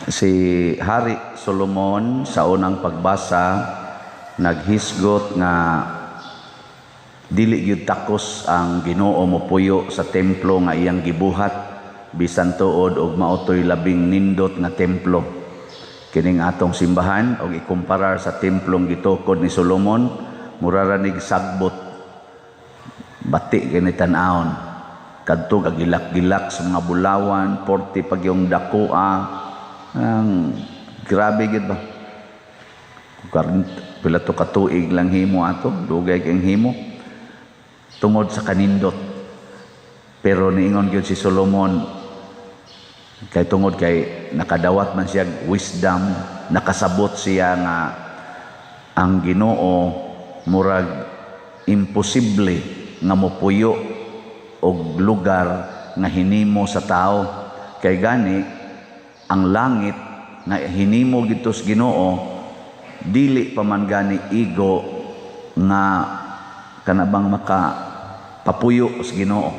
Si Hari Solomon sa unang pagbasa naghisgot nga dili gyud takos ang Ginoo mopuyo sa templo nga iyang gibuhat bisan tuod og maotoy labing nindot nga templo. Kining atong simbahan og ikumparar sa templong gitukod ni Solomon, muraranig sagbot bati kini tan-awon. Kadto gagilak-gilak sa mga bulawan, 40 pag yung dakua. Ang grabe gid ba? Pila to katuig lang himo ato, dugay kang himo tungod sa kanindot. Pero niingon gyud si Solomon kay tungod kay nakadawat man siya wisdom, nakasabot siya nga ang Ginoo murag imposible nga mopuyo og lugar nga hinimo sa tao. Kay gani ang langit nga hinimo gito sa Ginoo dili pa man gani igo nga kanabang makapapuyo sa Ginoo.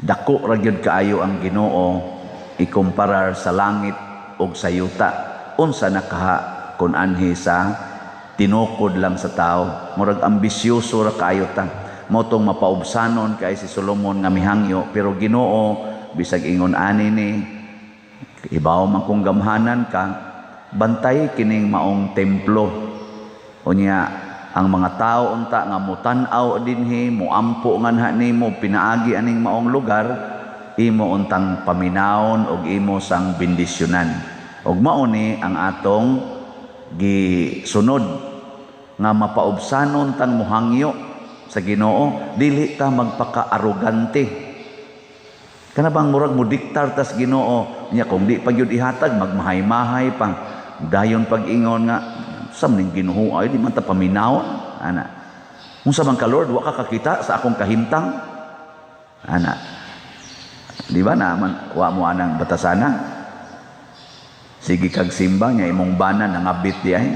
Dako ra gyud kaayo ang Ginoo ikumparar sa langit ug sa yuta. Unsa nakaha kun anhi sa tinukod lang sa tao. Murag ambisyoso ra kaayo ta. Motong mapaubsanon kay si Solomon nga mihangyo, pero Ginoo bisag ingon ani ni ibaw man kung gamhanan ka, bantay kining maong templo. Unya ang mga tao unta nga mutan-aw dinhi, muampo nganha nimo pinaagi aning maong lugar, imo untang paminawon og imo sang bendisyonan. Og mao ni ang atong gisunod nga mapaubsanon tang muhangyo sa Ginoo, dili ta magpaka-arogante. Kana bang murag mo diktar tas Ginoo nya kung di pa gyud ihatag magmahay-mahay pang dayon pag-ingon nga sam ning Ginoo ay di man ta paminawon ana. Unsa man ka Lord wa ka kakita sa akong kahimtang ana. Di ba naman wa mo anang batasana? Sige kag simba nya imong banan nangabit di ay.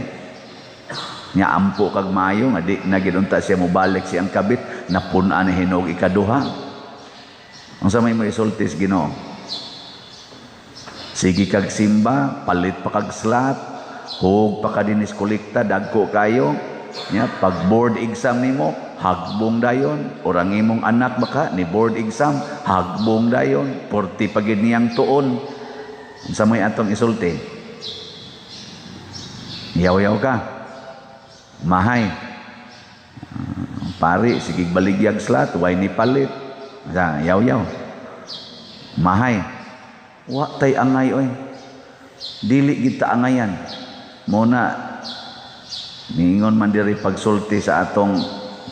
Nya ampo kag maayo nga di na gidunta siya mobalik siyang kabit napun-an hinog ikaduha. Unsa may resultis Ginoo? Sige kag simba, palit pa kag slot, hug pa ka dinis kolekta, dagko kayo. Nya pag board exam nimo, hagbong dayon. Orang imong anak baka ni board exam, hagbong dayon. 40 pa gid niyang tuon. Unsa may atong isulti? Yaw-yaw ka. Mahay. Pari, sige baligyag slot, way ni palit. Yaw-yaw. Mahay. Wa tay angay oy. Dili kita angayan. Muna niingon man diri pagsulti sa atong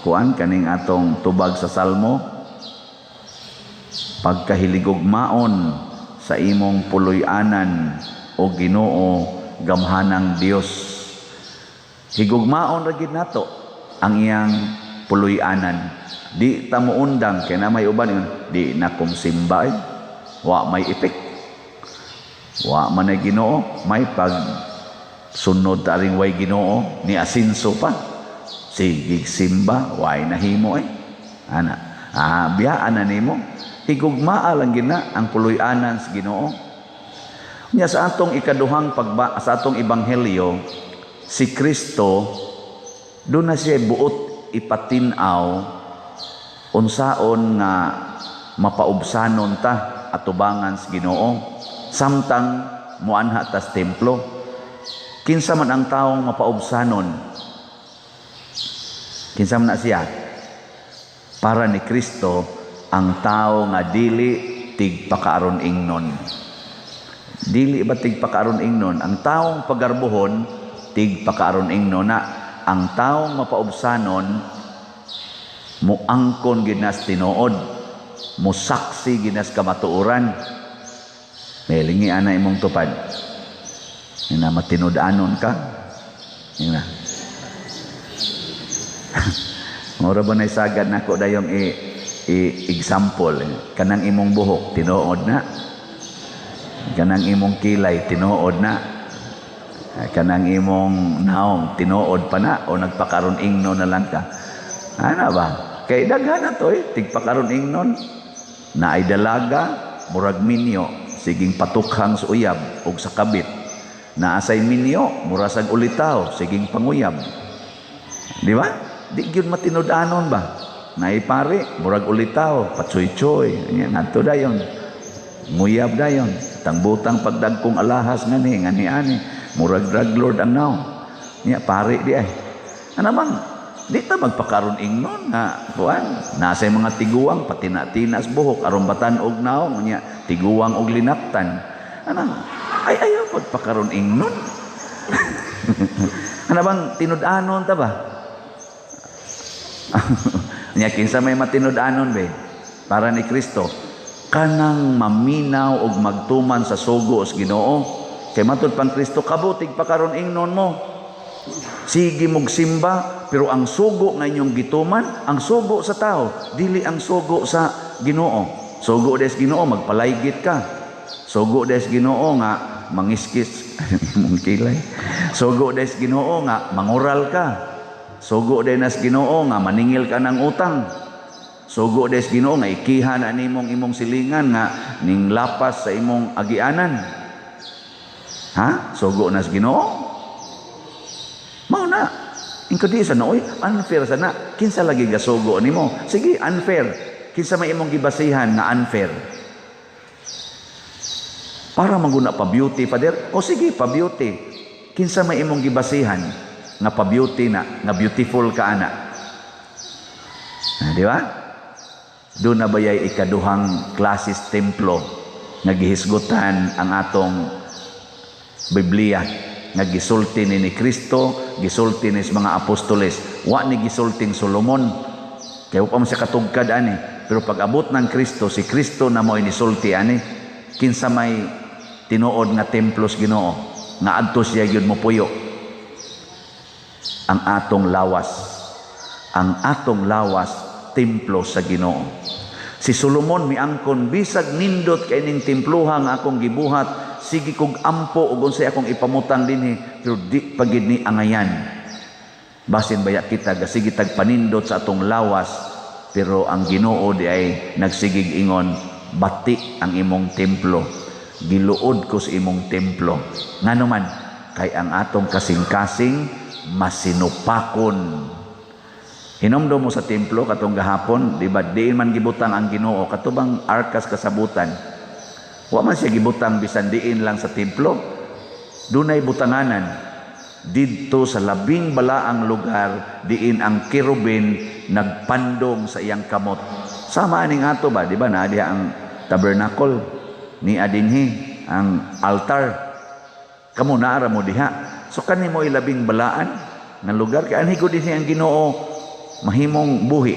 kuan kaning atong tubag sa Salmo. Pagkahiligugmaon sa imong puloy-anan o Ginoo gamhanang Dios. Higugmaon ra gid nato ang iyang puloy-anan. Di ta mo undang kay na may uban yun, di na kong simba eh. Wa may ipik. Wa man ay Ginoo, may pag sunod taring way Ginoo ni asinso pa. Sige simba, way nahimo eh. Ana, biyaan na nimo. Higugmaa lang gina ang puloy-anan sa Ginoo. Nya sa atong ikaduhang sa atong ebanghelyo, si Kristo doon na siya buot ipatinaw unsaon nga mapaubsanon ta atubangan sa Ginoo samtang muanha tas templo. Kinsa man ang taong mapaubsanon? Kinsa man na siya? Para ni Kristo ang tao nga dili tigpakaaron ingnon. Dili ba tigpakaaron ingnon? Ang taong pagarbuhon tigpakaaron ingnon na ang taong mapaubsanon muangkon ginas tinuod, musaksi ginas kamatuoran. Melingi ana imong tupad. Ina matinud-anon ka. Ina. Mura ba na isagad nako dayong example. Kanang imong buhok tinuod na. Kanang imong kilay tinuod na. Kanang imong naong tinuod pa na o nagpakaron ingno na lang ka. Ano ba? Kay daghan na to tigpakaron ingnon na ay dalaga murag minyo siging patukhang sa uyab ug sa kabit. Naasay minyo, murasag ulitaw, siging panguyab. Di ba? Di gyud matinud-anon ba? Naipare, murag ulitaw, patsoy-choy. Yan, nato dayon. Nguyab dayon. Tangbutang pagdagkong alahas ngani ani. Murag drug lord ang now. Nya pare di ay. Ano bang? Di ta magpakaroon ingnon nga kuan. Nasa mga tiguang patina-tinas buhok aron batan og naong nya tiguang og linaktan. Ano? Ay ayaw pagpakaroon ingnon. Ano bang tinud-anon ta ba? Nya kinsa may matinud-anon be para ni Kristo kanang maminaw og magtuman sa sugo sa Ginoo kay matud pang Kristo kabutig pakaroon ingnon mo. Sige mog simba pero ang sugo nga inyong gituman ang sugo sa tao dili ang sugo sa Ginoo. Sugo des Ginoo magpalaygit ka. Sugo des Ginoo nga mangiskis mong kilay. Sugo des Ginoo nga mangural ka. Sugo des Ginoo nga maningil ka ng utang. Sugo des Ginoo nga ikihan ani imong silingan nga ning lapas sa imong agianan. Ha? Sugo nas Ginoo. Mao na. Ingko di sa nooy unfair sana. Kinsa lagi gasugo nimo? Sige, unfair. Kinsa may imong gibasihan na unfair? Para maguna pa beauty father. O sige, pa beauty. Kinsa may imong gibasihan nga pa beauty na, nga beautiful ka ana. Di ba? Doon na bayay ikaduhang klasis templo nga gihisgutan ang atong Biblia nga gisulti ni Kristo, gisulti ni mga apostoles. Wa ni gisulting Solomon. Kaya pa man siya katugkad ani. Pero pag abot ng Kristo, si Kristo na mo inisulti ani. Kinsa may tinuod nga templos Ginoo nga adto siya gyud mo puyo. Ang atong lawas templo sa Ginoo. Si Solomon miangkon bisag nindot kay ning templuha nga akong gibuhat sige kog ampo ug unsay akong ipamutang dinhi pero di pagid ni angayan. Basin baya kita gasige tag panindot sa atong lawas pero ang Ginoo di ay nagsigig ingon bati ang imong templo. Giluod ko sa imong templo. Ngano man kay ang atong kasing-kasing masinupakon. Hinomdom mo sa templo katong gahapon, di ba? Di man gibutang ang Ginoo katubang arkas kasabutan. Wa man siya gibutang bisan diin lang sa templo. Dunay butanganan didto sa labing balaang lugar diin ang kirubin nagpandong sa iyang kamot. Sama aning ato ba, di ba? Na diha ang tabernacle ni adinhi ang altar. Kamo naara mo diha. So kanimo ilabing balaan nga lugar kay anhi ko dinhi ang Ginoo mahimong buhi.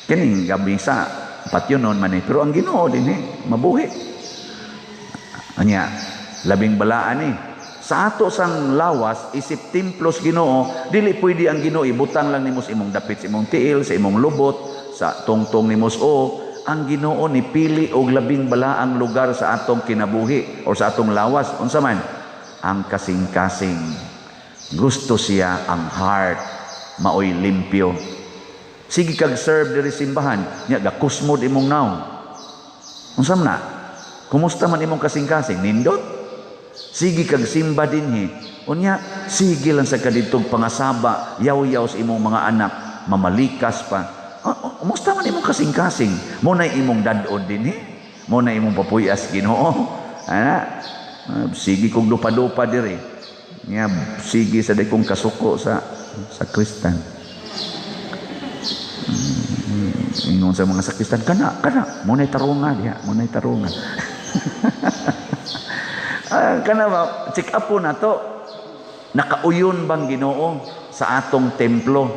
Kining gabi sa patyonon man pero ang Ginoo dinhi mabuhi. Anya labing balaan sa ato sang lawas isip templos Ginoo dili pwede ang Ginoo ibutang lang nimo sa imong dapit sa imong tiil sa imong lubot sa tungtong nimo o ang Ginoo ni pili og labing balaang lugar sa atong kinabuhi o sa atong lawas unsa man ang kasing-kasing. Gusto siya ang heart maoy limpyo. Sige kag serve diri simbahan nya gakusmod imong naong. Unsa man na? Kumusta man imong kasing-kasing? Nindot? Sige kag simba dinhi. Unya sige lang sa kaditong pangasaba, yaw-yaw sa imong mga anak, mamalikas pa. Kumusta man imong kasing-kasing? Mo na imong dadod dinhi. Mo na imong papuyas Ginoo. Ana? Sige kog dupa-dupa diri. Nya sige sa dekong kasuko sa Kristan. Ingon sa mga sakristan kana munay tarunga diha, munay tarunga. Kana ba check up po nato. Nakauyon bang Ginoo sa atong templo?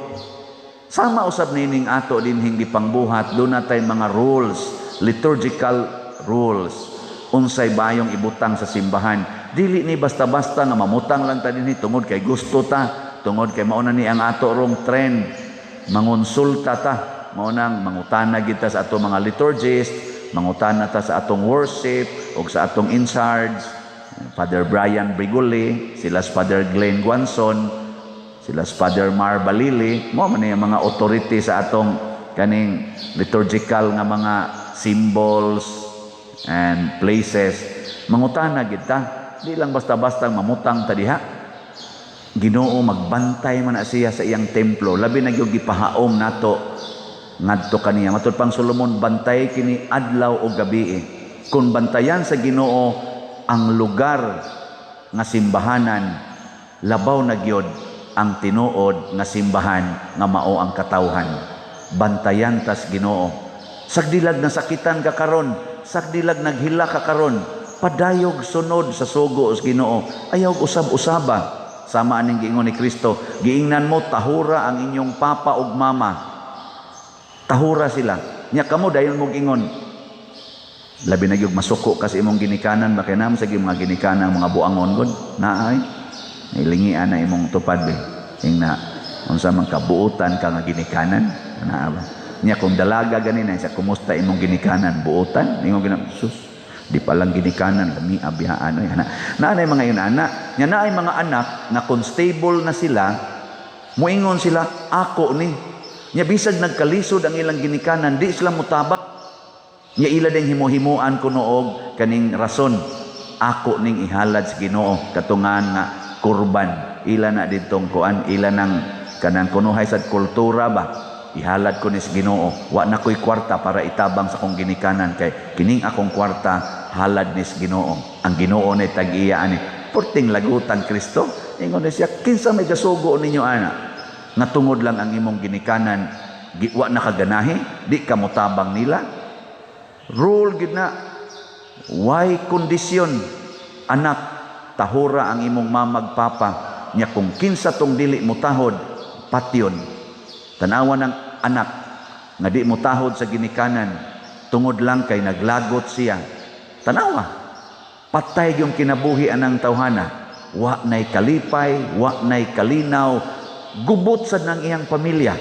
Sama usab nining ato din hindi pangbuhat do natay mga rules, liturgical rules. Unsay bayong ibutang sa simbahan. Dili ni basta-basta nga mamutang lang ta dinhi tungod kay gusto ta. Tungod kay mauna ni ang ato rong trend mangonsulta ta maunang mangutana kita sa ato mga liturgist mangutana ta sa atong worship o sa atong in charge Father Brian Brigoli sila Father Glenn Guanson sila Father Mar Balili mo man yung mga authority sa atong kaning liturgical nga mga symbols and places. Mangutana kita, di lang basta-basta mamutang ta diha. Ginoo magbantay man na siya sa iyang templo, labi na gyud gipahaom nato ngadto kaniya. Matud pang Solomon, bantay kini adlaw o gabi. Kung bantayan sa Ginoo ang lugar nga simbahanan, labaw na gyud ang tinuod nga simbahan nga mao ang katawhan. Bantayan tas Ginoo. Sagdilag nasakitan ka karon, sagdilag naghila ka karon, padayog sunod sa sugo sa Ginoo. Ayaw usab-usaba. Sama aning giingon ni Kristo, giingnan mo tahura ang inyong papa ug mama. Tahura sila. Nya kamo dayon mo ingon. Labi na gyud masuko kasi imong ginikanan, bakay nam sa mga ginikanan mga buangon gud. Naay. Nilingian na imong tupad be. Ingna unsa man kabuutan ka nga ginikanan? Naa ba? Nya kung dalaga ganin siya, kumusta imong ginikanan? Buutan? Ingon ginam sus. Di palang ginikanan, lami abihaan. Naanay mga yun anak. Nya naay mga anak na constable na sila, muingon sila, ako ni. Nya bisag nagkalisod ang ilang ginikanan, di sila mutabak. Nya ila ding himo-himuan ko noog kaning rason. Ako ning ihalad sa Ginoo katungan nga kurban. Ila na ditong kuan, ila nang kanang kunuhay sa kultura ba. Ihalad ko ni sa Ginoo. Wa na ko'y kwarta para itabang sa kong ginikanan kay kining akong kwarta halad ni sa Ginoo. Ang Ginoo ni tag-iya ani. Porting lagutan Kristo. Ingon siya, kinsa may gasugo ninyo ana? Nga tungod lang ang imong ginikanan, wa nakaganahi, di ka motabang nila. Rule gid na. Why kondisyon? Anak, tahura ang imong mamagpapa. Nya kung kinsa tong dili mutahod, patyon. Tanawa ng anak nga di mutahod sa ginikanan, tungod lang kay naglagot siya. Tanawa, patay yung kinabuhi anang tawhana. Wa na'y kalipay, wa na'y kalinaw, gubot sad ng iyang pamilya.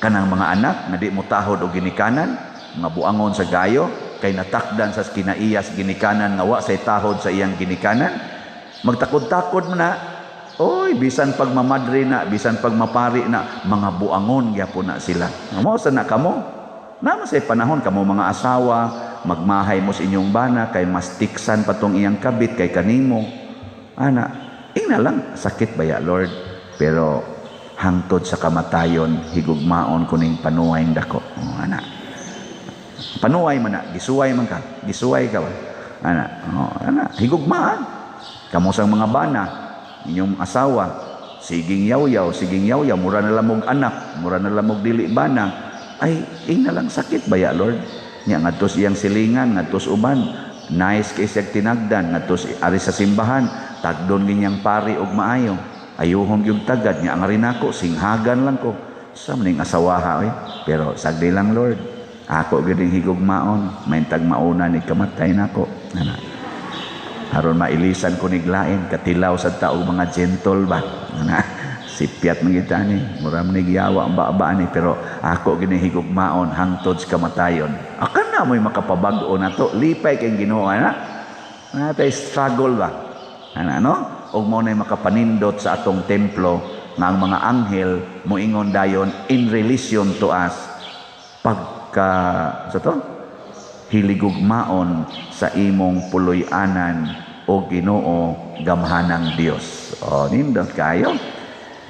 Kanang mga anak na di mutahod o ginikanan, mga buangon sa gayo, kay natakdan sa kinaiyas ginikanan nga wa say tahod sa iyang ginikanan. Magtakod-takod mo na, oy, bisan pag mamadre na, bisan pag mapari na, mga buangon gyapon na sila. Amo sa na kamo? Naman sa panahon kamo mga asawa, magmahay mo sa inyong bana, kay mas tiksan patong iyang kabit kay kanimo. Ana, ina lang, sakit ba ya Lord? Pero hangtod sa kamatayon, higugmaon kuning panuway dako. Ana, panuway man na, gisuway man ka, gisuway ka ba? Ana, higugmaan. Kamo sang mga bana, inyong asawa, siging yaw-yaw, mura na lamog anak, mura na lamog dili bana, ay, ina lang sakit ba ya Lord? Nya ngadtos iyang silingan, ngadtos uban, nice kay siyang tinagdan, ngadtos ari sa simbahan, tagdon ginyang pari og maayo, ayuhon yung tagad, nya ang rin ako, singhagan lang ko, sa maning asawaha, pero sagdi lang Lord, ako guding higugmaon, may tagmauna ni kamatay na ko, haron mailisan ko niglain, katilaw sa tao mga gentle ba, sipiat mangita ni, muram nigyawa ang baba ni, pero ako ginihigugmaon hangtod sa kamatayon. Akan na mo'y makapabago na to, lipay kayong Ginoo na, natay struggle ba? Ano? O mo na'y makapanindot sa atong templo, nga ang mga anghel, moingon dayon, in relation to us, pagka, sa to? Hiligugmaon sa imong puloy-anan o Ginoo gamhanang Dios. O, nindot kayo.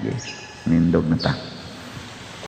Yes, nindog na ta.